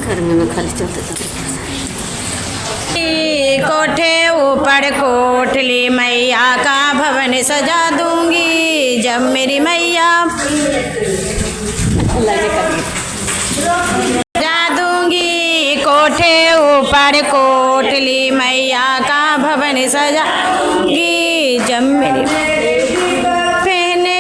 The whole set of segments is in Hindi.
करने में खर्च चलते कोठे ऊपर कोठली मैया का भवन सजा दूंगी जब मेरी मैया सजा दूंगी। कोठे ऊपर कोठली मैया का भवन सजा दूंगी जब मेरी पहने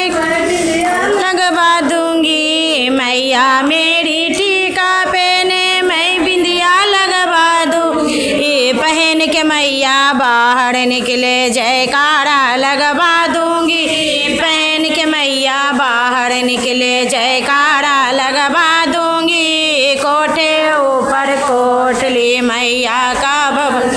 लगवा दूंगी मैया मेरी टीका पहने मैं बिंदिया लगवा दूंगी। पहन के मैया बाहर निकले जयकारा लगवा दूंगी। पहन के मैया बाहर निकले जयकारा लगवा दूंगी। कोठे ऊपर कोठली मैया का भवन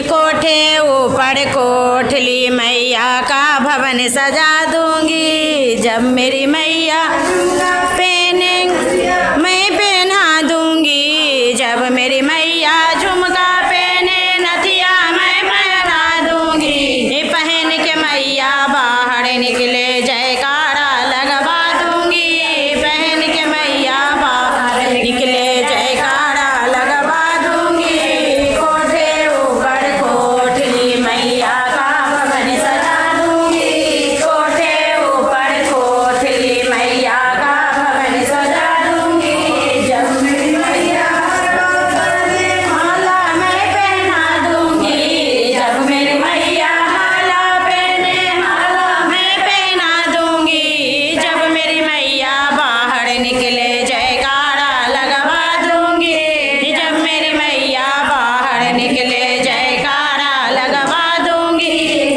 कोठे ऊपर कोठली मैया का भवन सजा दूंगी जब मेरी मैया पहने मैं पहना दूंगी। जब मेरी मैया झुमका पहने नथिया मैं पहना दूंगी। पहन के मैया बाहर निकले जयकारा लगवा दूंगी। पहन के मैया बाहर निकले जयकारा लगवा दूंगी। कोठे ऊपर कोठली मैया का भवन सजा दूंगी। कोठे ऊपर कोठली मैया का भवन सजा दूंगी जब मेरी मैया माला मैं पहना दूंगी। जब मेरी मैया माला पहने माला मैं पहना दूंगी। जब मेरी मैया बाहर निकले जयकारा लगवा दूंगी। जब मेरी मैया बाहर निकले जयकारा लगवा दूंगी।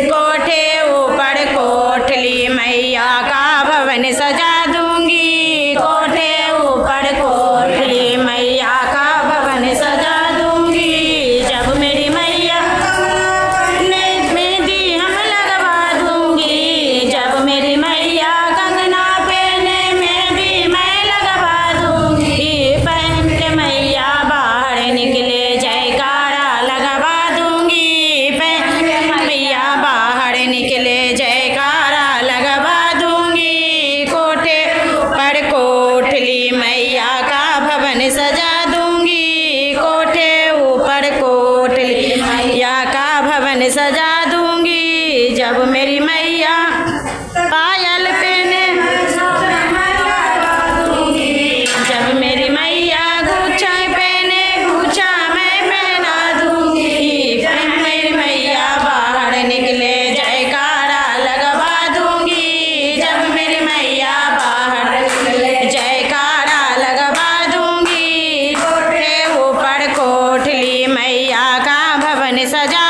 कोठे ऊपर कोठली मैया का भवन सजा दूंगी। कोठे ऊपर कोठली मैया का भवन सजा दूंगी जब मेरी मैया ने मेहंदी हम लगवा दूंगी। जब मेरी मैया कंगना पहने मेहंदी मैं लगवा दूंगी। पहन के मैया बाहर निकले जयकारा लगवा दूंगी। पहन के मैया बाहर निकले जयकारा लगवा दूंगी। कोठे पर कोठली मैया का भवन सजा दूंगी। कोठे ऊपर कोठली मैया का भवन सजा दूंगी जब मेरी मैया पायल पहने जब मेरी मैया गुच्छा पहने गुच्छा मैं पहना दूंगी। मेरी मैया बाहर निकले जयकारा लगवा दूंगी। जब मेरी मैया बाहर निकले जयकारा लगवा दूंगी। कोठे ऊपर कोठली मैया का भवन सजा